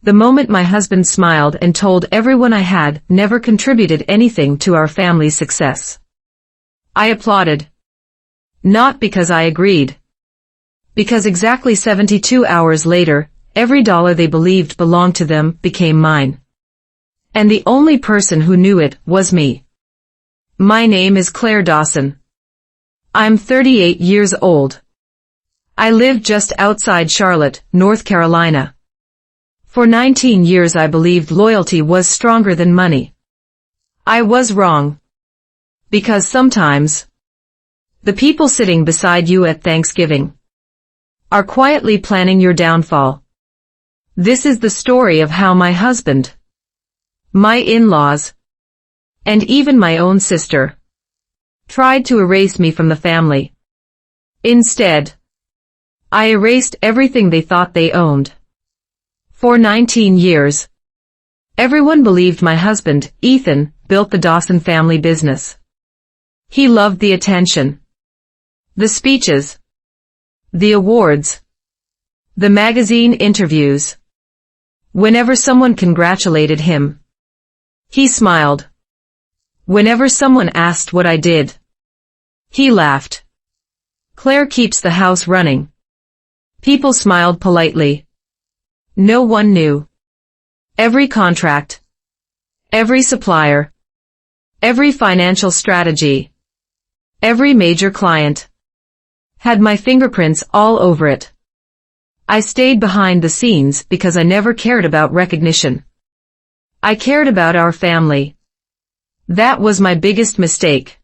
The moment my husband smiled and told everyone I had never contributed anything to our family's success. I applauded. Not because I agreed. Because exactly 72 hours later, every dollar they believed belonged to them became mine. And the only person who knew it was me. My name is Claire Dawson. I'm 38 years old. I live just outside Charlotte, North Carolina. For 19 years I believed loyalty was stronger than money. I was wrong. Because sometimes, the people sitting beside you at Thanksgiving are quietly planning your downfall. This is the story of how my husband, my in-laws, and even my own sister tried to erase me from the family. Instead, I erased everything they thought they owned. For 19 years, everyone believed my husband, Ethan, built the Dawson family business. He loved the attention, the speeches, the awards, the magazine interviews. Whenever someone congratulated him, he smiled. Whenever someone asked what I did, he laughed. Claire keeps the house running. People smiled politely. No one knew. Every contract, every supplier, every financial strategy, every major client had my fingerprints all over it. I stayed behind the scenes because I never cared about recognition. I cared about our family. That was my biggest mistake.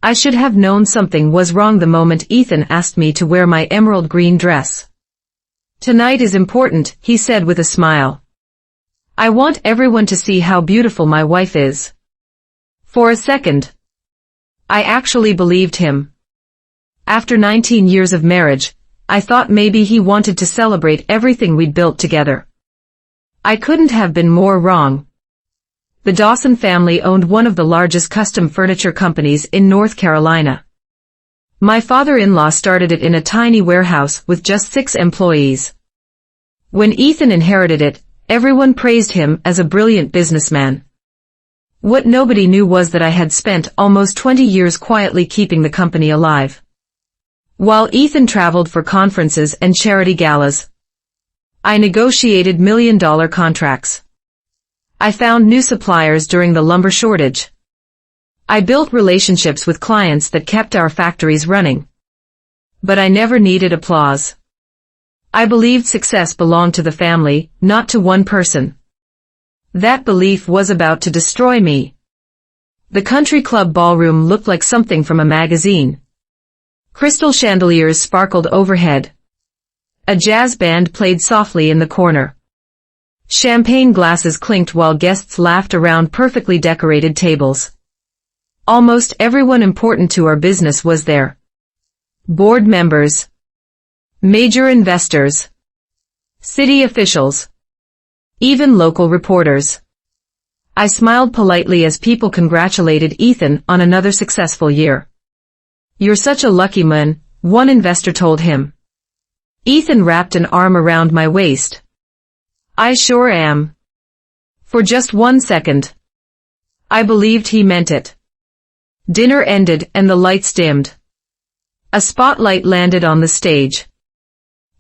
I should have known something was wrong the moment Ethan asked me to wear my emerald green dress. Tonight is important, he said with a smile. I want everyone to see how beautiful my wife is. For a second, I actually believed him. After 19 years of marriage, I thought maybe he wanted to celebrate everything we'd built together. I couldn't have been more wrong. The Dawson family owned one of the largest custom furniture companies in North Carolina. My father-in-law started it in a tiny warehouse with just 6 employees. When Ethan inherited it, everyone praised him as a brilliant businessman. What nobody knew was that I had spent almost 20 years quietly keeping the company alive. While Ethan traveled for conferences and charity galas, I negotiated million-dollar contracts. I found new suppliers during the lumber shortage. I built relationships with clients that kept our factories running. But I never needed applause. I believed success belonged to the family, not to one person. That belief was about to destroy me. The country club ballroom looked like something from a magazine. Crystal chandeliers sparkled overhead. A jazz band played softly in the corner. Champagne glasses clinked while guests laughed around perfectly decorated tables. Almost everyone important to our business was there. Board members, major investors, city officials, even local reporters. I smiled politely as people congratulated Ethan on another successful year. You're such a lucky man, one investor told him. Ethan wrapped an arm around my waist. I sure am. For just 1 second, I believed he meant it. Dinner ended and the lights dimmed. A spotlight landed on the stage.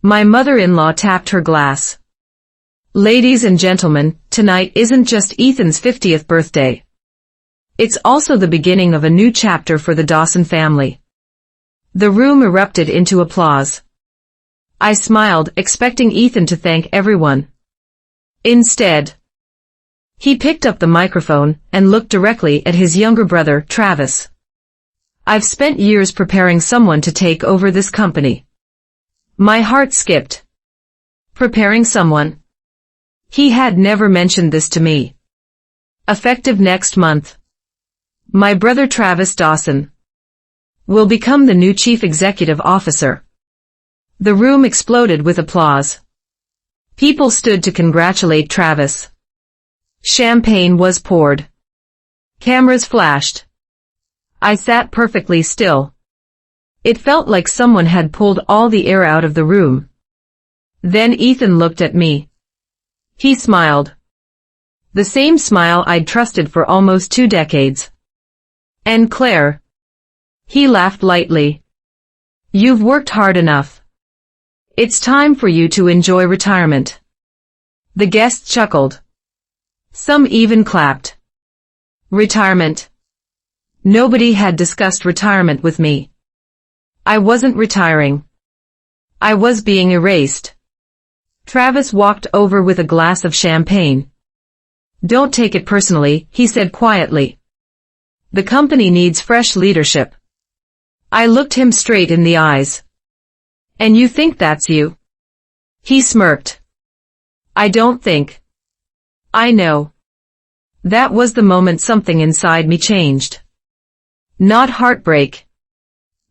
My mother-in-law tapped her glass. Ladies and gentlemen, tonight isn't just Ethan's 50th birthday. It's also the beginning of a new chapter for the Dawson family. The room erupted into applause. I smiled, expecting Ethan to thank everyone. Instead, he picked up the microphone and looked directly at his younger brother, Travis. I've spent years preparing someone to take over this company. My heart skipped. Preparing someone? He had never mentioned this to me. Effective next month, my brother Travis Dawson will become the new chief executive officer. The room exploded with applause. People stood to congratulate Travis. Champagne was poured. Cameras flashed. I sat perfectly still. It felt like someone had pulled all the air out of the room. Then Ethan looked at me. He smiled. The same smile I'd trusted for almost 2 decades. And Claire? He laughed lightly. You've worked hard enough. It's time for you to enjoy retirement. The guests chuckled. Some even clapped. Retirement. Nobody had discussed retirement with me. I wasn't retiring. I was being erased. Travis walked over with a glass of champagne. Don't take it personally, he said quietly. The company needs fresh leadership. I looked him straight in the eyes. And you think that's you? He smirked. I don't think. I know. That was the moment something inside me changed. Not heartbreak.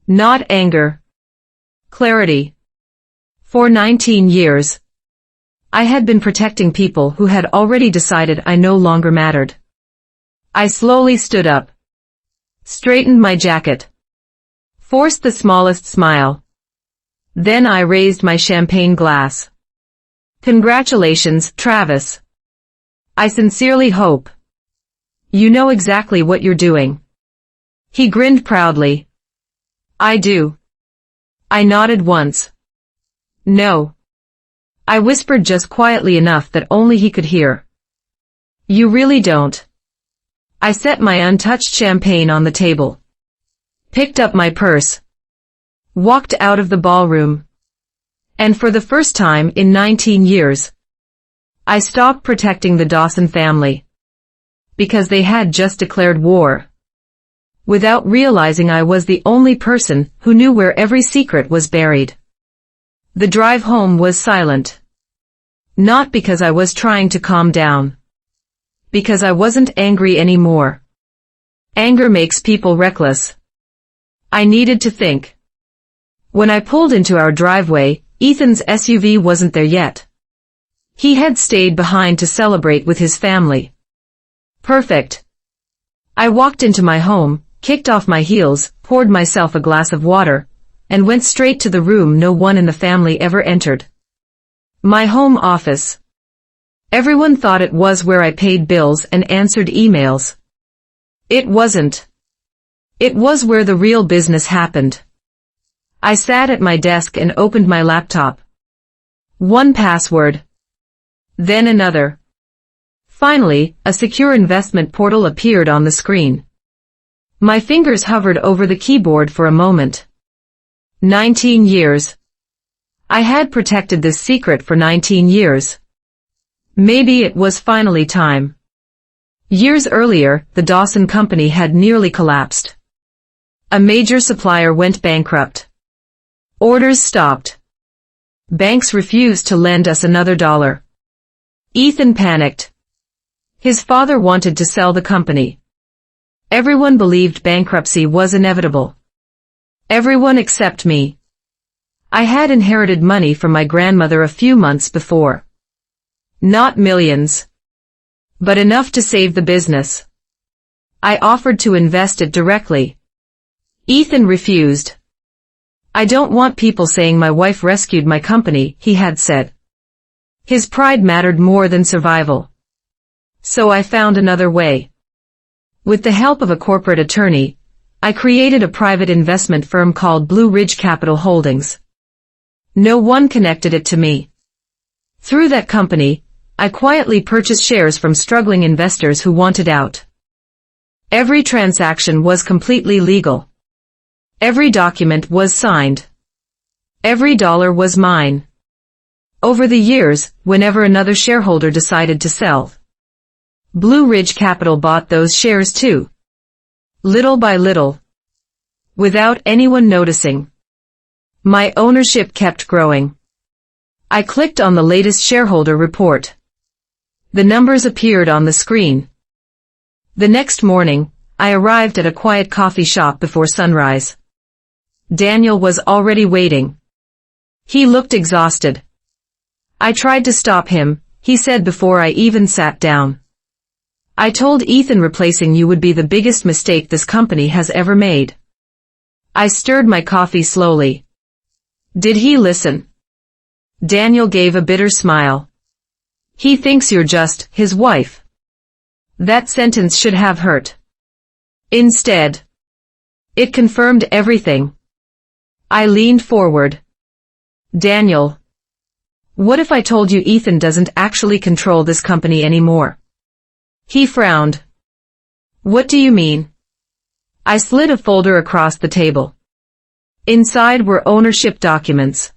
Not anger. Clarity. For 19 years, I had been protecting people who had already decided I no longer mattered. I slowly stood up. Straightened my jacket. Forced the smallest smile. Then I raised my champagne glass. Congratulations, Travis. I sincerely hope you know exactly what you're doing. He grinned proudly. I do. I nodded once. No. I whispered just quietly enough that only he could hear. You really don't. I set my untouched champagne on the table. Picked up my purse. Walked out of the ballroom. And for the first time in 19 years, I stopped protecting the Dawson family. Because they had just declared war. Without realizing I was the only person who knew where every secret was buried. The drive home was silent. Not because I was trying to calm down. Because I wasn't angry anymore. Anger makes people reckless. I needed to think. When I pulled into our driveway, Ethan's SUV wasn't there yet. He had stayed behind to celebrate with his family. Perfect. I walked into my home, kicked off my heels, poured myself a glass of water, and went straight to the room no one in the family ever entered. My home office. Everyone thought it was where I paid bills and answered emails. It wasn't. It was where the real business happened. I sat at my desk and opened my laptop. One password. Then another. Finally, a secure investment portal appeared on the screen. My fingers hovered over the keyboard for a moment. 19 years. I had protected this secret for 19 years. Maybe it was finally time. Years earlier, the Dawson company had nearly collapsed. A major supplier went bankrupt. Orders stopped. Banks refused to lend us another dollar. Ethan panicked. His father wanted to sell the company. Everyone believed bankruptcy was inevitable. Everyone except me. I had inherited money from my grandmother a few months before. Not millions. But enough to save the business. I offered to invest it directly. Ethan refused. I don't want people saying my wife rescued my company, he had said. His pride mattered more than survival. So I found another way. With the help of a corporate attorney, I created a private investment firm called Blue Ridge Capital Holdings. No one connected it to me. Through that company, I quietly purchased shares from struggling investors who wanted out. Every transaction was completely legal. Every document was signed. Every dollar was mine. Over the years, whenever another shareholder decided to sell, Blue Ridge Capital bought those shares too. Little by little. Without anyone noticing. My ownership kept growing. I clicked on the latest shareholder report. The numbers appeared on the screen. The next morning, I arrived at a quiet coffee shop before sunrise. Daniel was already waiting. He looked exhausted. I tried to stop him, he said before I even sat down. I told Ethan replacing you would be the biggest mistake this company has ever made. I stirred my coffee slowly. Did he listen? Daniel gave a bitter smile. He thinks you're just his wife. That sentence should have hurt. Instead, it confirmed everything. I leaned forward. Daniel, what if I told you Ethan doesn't actually control this company anymore? He frowned. What do you mean? I slid a folder across the table. Inside were ownership documents,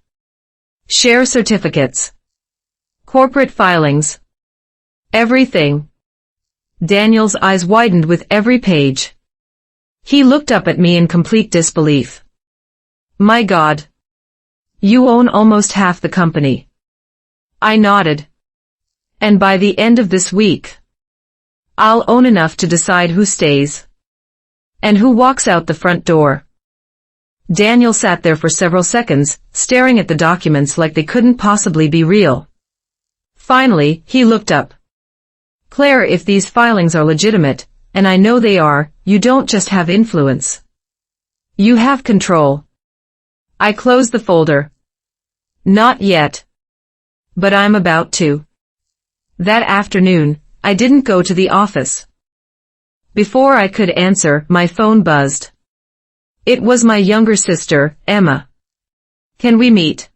share certificates, corporate filings, everything. Daniel's eyes widened with every page. He looked up at me in complete disbelief. My God. You own almost half the company. I nodded. And by the end of this week, I'll own enough to decide who stays and who walks out the front door. Daniel sat there for several seconds, staring at the documents like they couldn't possibly be real. Finally, he looked up. Claire, if these filings are legitimate, and I know they are, you don't just have influence. You have control. I closed the folder. Not yet. But I'm about to. That afternoon, I didn't go to the office. Before I could answer, my phone buzzed. It was my younger sister, Emma. Can we meet?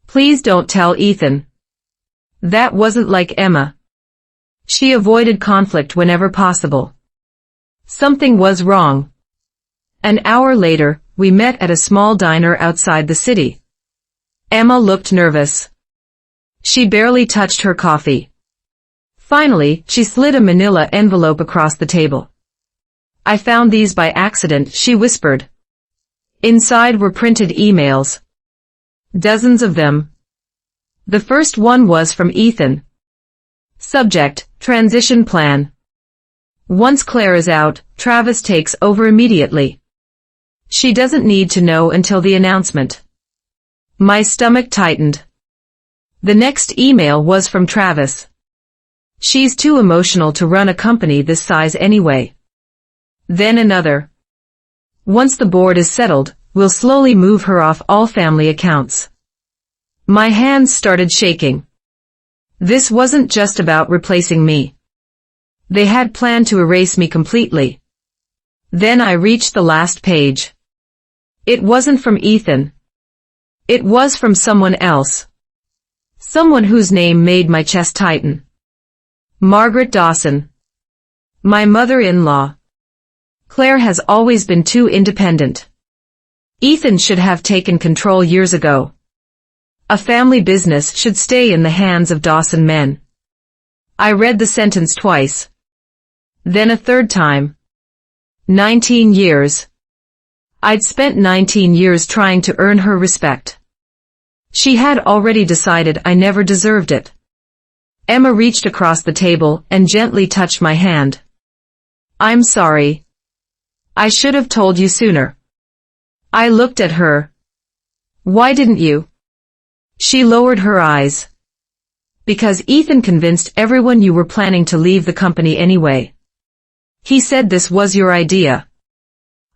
Please don't tell Ethan. That wasn't like Emma. She avoided conflict whenever possible. Something was wrong. An hour later, we met at a small diner outside the city. Emma looked nervous. She barely touched her coffee. Finally, she slid a manila envelope across the table. I found these by accident, she whispered. Inside were printed emails. Dozens of them. The first one was from Ethan. Subject, transition plan. Once Claire is out, Travis takes over immediately. She doesn't need to know until the announcement. My stomach tightened. The next email was from Travis. She's too emotional to run a company this size anyway. Then another. Once the board is settled, we'll slowly move her off all family accounts. My hands started shaking. This wasn't just about replacing me. They had planned to erase me completely. Then I reached the last page. It wasn't from Ethan. It was from someone else. Someone whose name made my chest tighten. Margaret Dawson. My mother-in-law. Claire has always been too independent. Ethan should have taken control years ago. A family business should stay in the hands of Dawson men. I read the sentence twice. Then a third time. 19 years. I'd spent 19 years trying to earn her respect. She had already decided I never deserved it. Emma reached across the table and gently touched my hand. I'm sorry. I should have told you sooner. I looked at her. Why didn't you? She lowered her eyes. Because Ethan convinced everyone you were planning to leave the company anyway. He said this was your idea.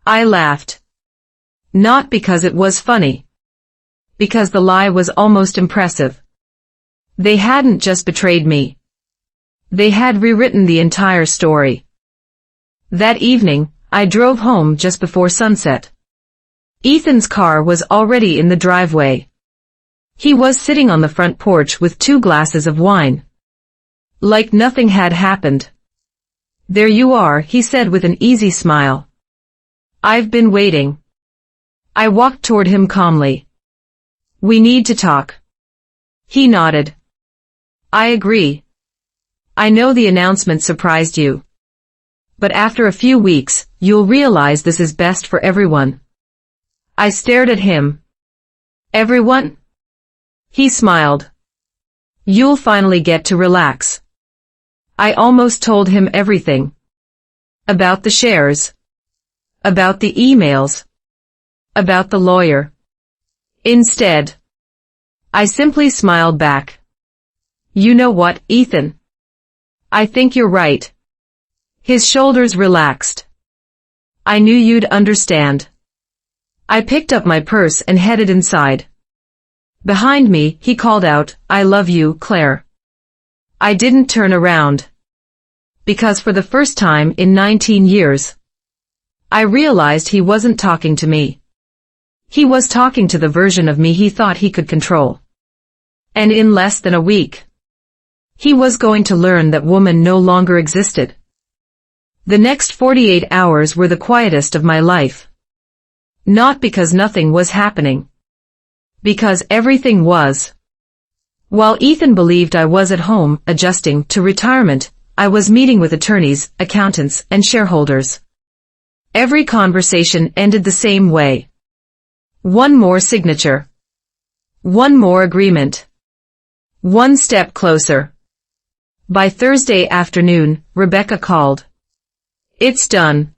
I laughed. Not because it was funny. Because the lie was almost impressive. They hadn't just betrayed me. They had rewritten the entire story. That evening, I drove home just before sunset. Ethan's car was already in the driveway. He was sitting on the front porch with 2 glasses of wine. Like nothing had happened. There you are, he said with an easy smile. I've been waiting. I walked toward him calmly. We need to talk. He nodded. I agree. I know the announcement surprised you. But after a few weeks, you'll realize this is best for everyone. I stared at him. Everyone? He smiled. You'll finally get to relax. I almost told him everything. About the shares. About the emails. About the lawyer. Instead, I simply smiled back. You know what, Ethan? I think you're right. His shoulders relaxed. I knew you'd understand. I picked up my purse and headed inside. Behind me, he called out, I love you, Claire. I didn't turn around. Because for the first time in 19 years, I realized he wasn't talking to me. He was talking to the version of me he thought he could control. And in less than a week, he was going to learn that woman no longer existed. The next 48 hours were the quietest of my life. Not because nothing was happening. Because everything was. While Ethan believed I was at home, adjusting to retirement, I was meeting with attorneys, accountants, and shareholders. Every conversation ended the same way. One more signature. One more agreement. One step closer. By Thursday afternoon, Rebecca called. It's done.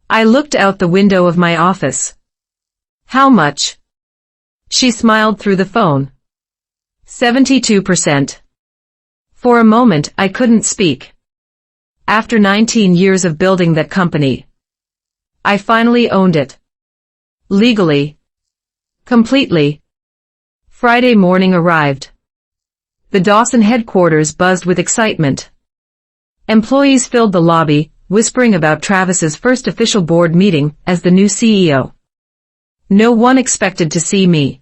I looked out the window of my office. How much? She smiled through the phone. 72%. For a moment, I couldn't speak. After 19 years of building that company, I finally owned it. Legally. Completely. Friday morning arrived. The Dawson headquarters buzzed with excitement. Employees filled the lobby, whispering about Travis's first official board meeting as the new CEO. No one expected to see me.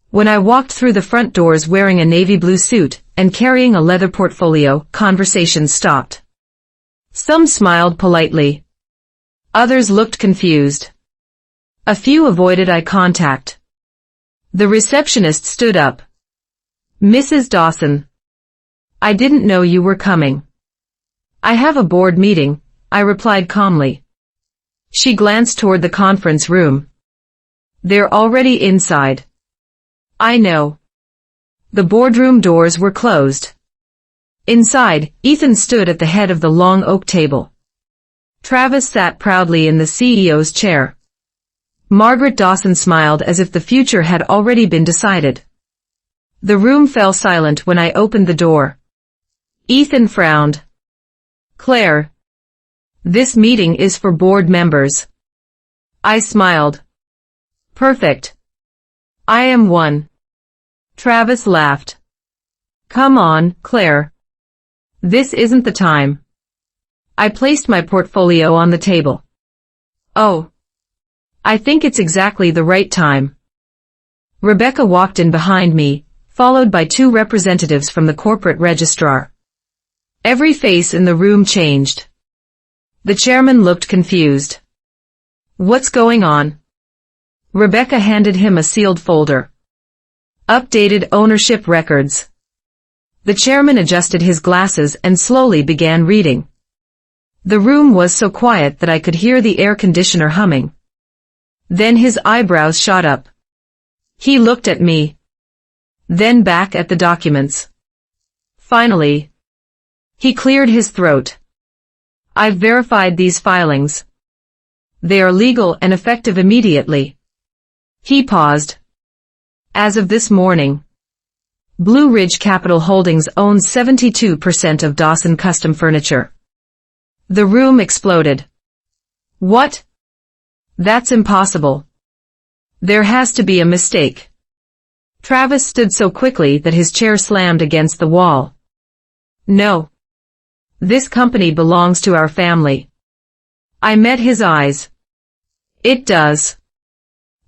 When I walked through the front doors wearing a navy blue suit and carrying a leather portfolio, conversations stopped. Some smiled politely. Others looked confused. A few avoided eye contact. The receptionist stood up. Mrs. Dawson. I didn't know you were coming. I have a board meeting, I replied calmly. She glanced toward the conference room. They're already inside. I know. The boardroom doors were closed. Inside, Ethan stood at the head of the long oak table. Travis sat proudly in the CEO's chair. Margaret Dawson smiled as if the future had already been decided. The room fell silent when I opened the door. Ethan frowned. Claire. This meeting is for board members. I smiled. Perfect. I am one. Travis laughed. Come on, Claire. This isn't the time. I placed my portfolio on the table. Oh. I think it's exactly the right time. Rebecca walked in behind me, followed by two representatives from the corporate registrar. Every face in the room changed. The chairman looked confused. What's going on? Rebecca handed him a sealed folder. Updated ownership records. The chairman adjusted his glasses and slowly began reading. The room was so quiet that I could hear the air conditioner humming. Then his eyebrows shot up. He looked at me. Then back at the documents. Finally, he cleared his throat. I've verified these filings. They are legal and effective immediately. He paused. As of this morning, Blue Ridge Capital Holdings owns 72% of Dawson Custom Furniture. The room exploded. What? That's impossible. There has to be a mistake. Travis stood so quickly that his chair slammed against the wall. No. This company belongs to our family. I met his eyes. It does.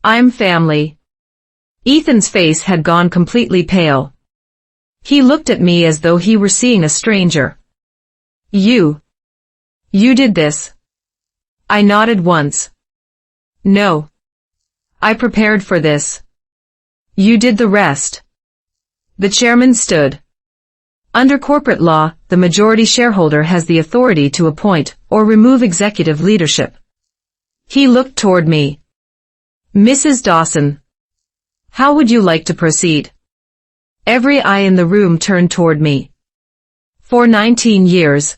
I'm family. Ethan's face had gone completely pale. He looked at me as though he were seeing a stranger. You did this. I nodded once. No. I prepared for this. You did the rest. The chairman stood. Under corporate law, the majority shareholder has the authority to appoint or remove executive leadership. He looked toward me. Mrs. Dawson. How would you like to proceed? Every eye in the room turned toward me. For 19 years,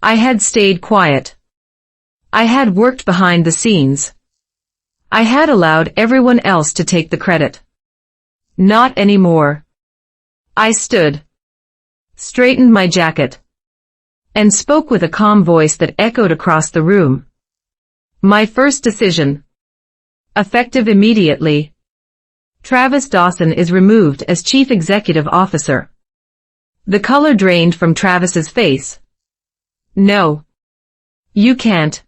I had stayed quiet. I had worked behind the scenes. I had allowed everyone else to take the credit. Not anymore. I stood, straightened my jacket, and spoke with a calm voice that echoed across the room. My first decision. Effective immediately. Travis Dawson is removed as Chief Executive Officer. The color drained from Travis's face. No. You can't.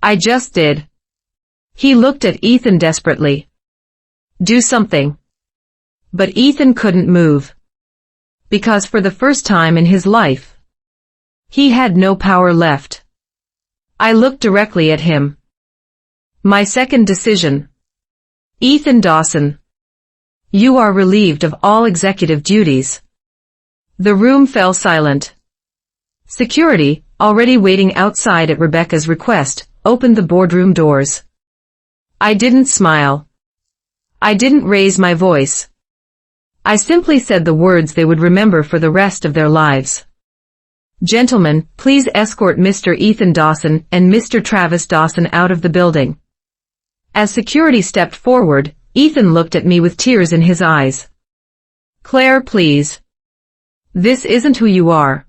I just did. He looked at Ethan desperately. Do something. But Ethan couldn't move. Because for the first time in his life, he had no power left. I looked directly at him. My second decision. Ethan Dawson. You are relieved of all executive duties. The room fell silent. Security, already waiting outside at Rebecca's request, opened the boardroom doors. I didn't smile. I didn't raise my voice. I simply said the words they would remember for the rest of their lives. Gentlemen, please escort Mr. Ethan Dawson and Mr. Travis Dawson out of the building. As security stepped forward, Ethan looked at me with tears in his eyes. Claire, please. This isn't who you are.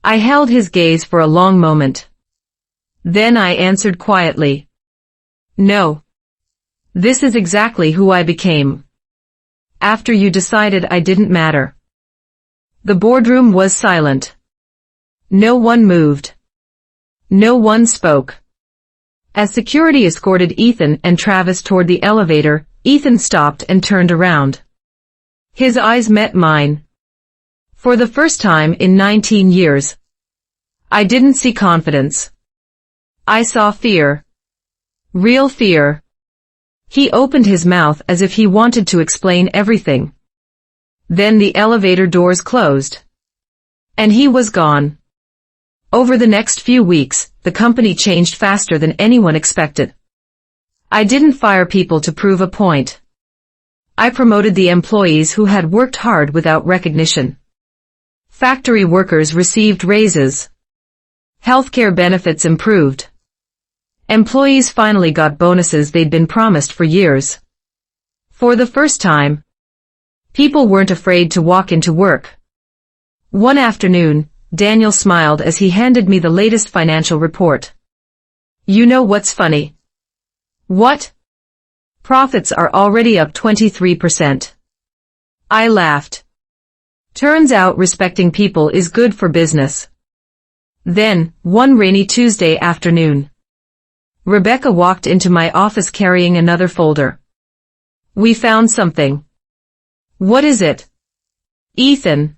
I held his gaze for a long moment. Then I answered quietly. No. This is exactly who I became. After you decided I didn't matter. The boardroom was silent. No one moved. No one spoke. As security escorted Ethan and Travis toward the elevator, Ethan stopped and turned around. His eyes met mine. For the first time in 19 years, I didn't see confidence. I saw fear. Real fear. He opened his mouth as if he wanted to explain everything. Then the elevator doors closed. And he was gone. Over the next few weeks, the company changed faster than anyone expected. I didn't fire people to prove a point. I promoted the employees who had worked hard without recognition. Factory workers received raises. Healthcare benefits improved. Employees finally got bonuses they'd been promised for years. For the first time, people weren't afraid to walk into work. One afternoon, Daniel smiled as he handed me the latest financial report. You know what's funny? What? Profits are already up 23%. I laughed. Turns out respecting people is good for business. Then, one rainy Tuesday afternoon, Rebecca walked into my office carrying another folder. We found something. What is it? Ethan.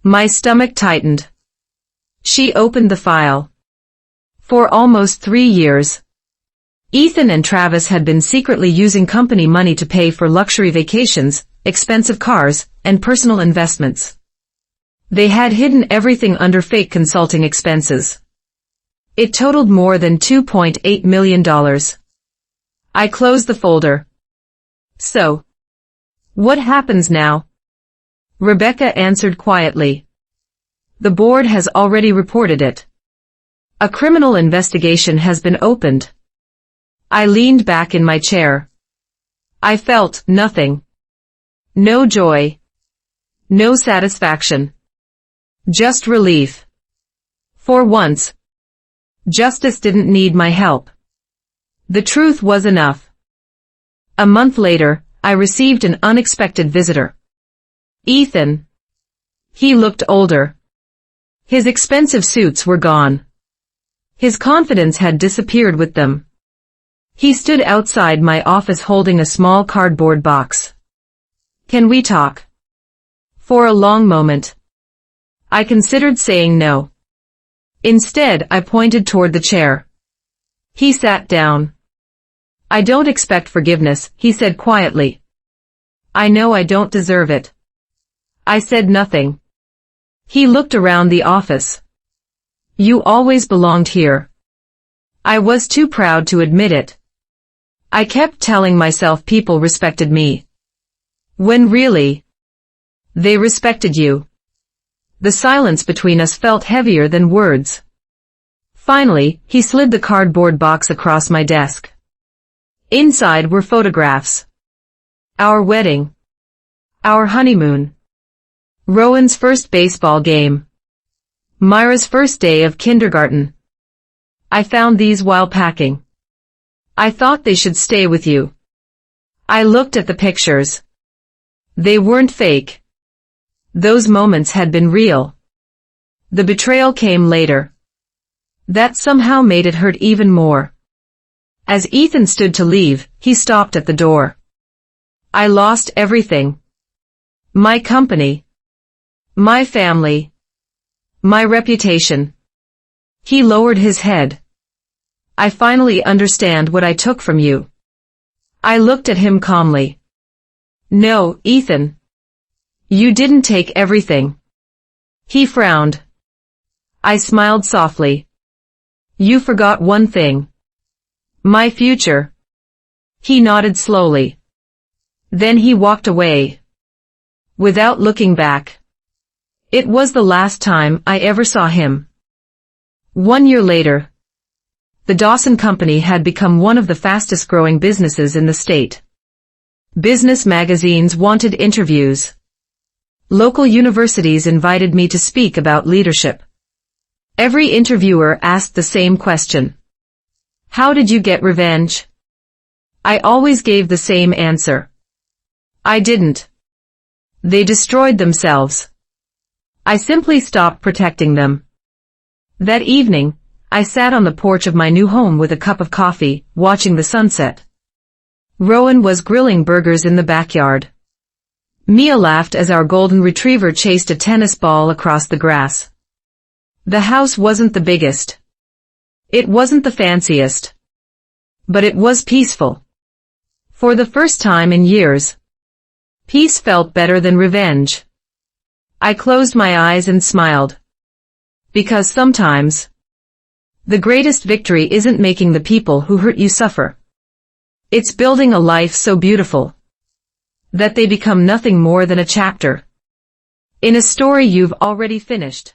My stomach tightened. She opened the file. For almost 3 years, Ethan and Travis had been secretly using company money to pay for luxury vacations, expensive cars, and personal investments. They had hidden everything under fake consulting expenses. It totaled more than $2.8 million. I closed the folder. So, what happens now? Rebecca answered quietly. The board has already reported it. A criminal investigation has been opened. I leaned back in my chair. I felt nothing. No joy. No satisfaction. Just relief. For once, justice didn't need my help. The truth was enough. A month later, I received an unexpected visitor. Ethan. He looked older. His expensive suits were gone. His confidence had disappeared with them. He stood outside my office holding a small cardboard box. Can we talk? For a long moment, I considered saying no. Instead, I pointed toward the chair. He sat down. I don't expect forgiveness, he said quietly. I know I don't deserve it. I said nothing. He looked around the office. You always belonged here. I was too proud to admit it. I kept telling myself people respected me. When really, they respected you. The silence between us felt heavier than words. Finally, he slid the cardboard box across my desk. Inside were photographs. Our wedding. Our honeymoon. Rowan's first baseball game. Myra's first day of kindergarten. I found these while packing. I thought they should stay with you. I looked at the pictures. They weren't fake. Those moments had been real. The betrayal came later. That somehow made it hurt even more. As Ethan stood to leave, he stopped at the door. I lost everything. My company. My family. My reputation. He lowered his head. I finally understand what I took from you. I looked at him calmly. No, Ethan. You didn't take everything. He frowned. I smiled softly. You forgot one thing. My future. He nodded slowly. Then he walked away. Without looking back. It was the last time I ever saw him. 1 year later, the Dawson Company had become one of the fastest-growing businesses in the state. Business magazines wanted interviews. Local universities invited me to speak about leadership. Every interviewer asked the same question. How did you get revenge? I always gave the same answer. I didn't. They destroyed themselves. I simply stopped protecting them. That evening, I sat on the porch of my new home with a cup of coffee, watching the sunset. Rowan was grilling burgers in the backyard. Mia laughed as our golden retriever chased a tennis ball across the grass. The house wasn't the biggest. It wasn't the fanciest. But it was peaceful. For the first time in years, peace felt better than revenge. I closed my eyes and smiled. Because sometimes, the greatest victory isn't making the people who hurt you suffer. It's building a life so beautiful that they become nothing more than a chapter in a story you've already finished.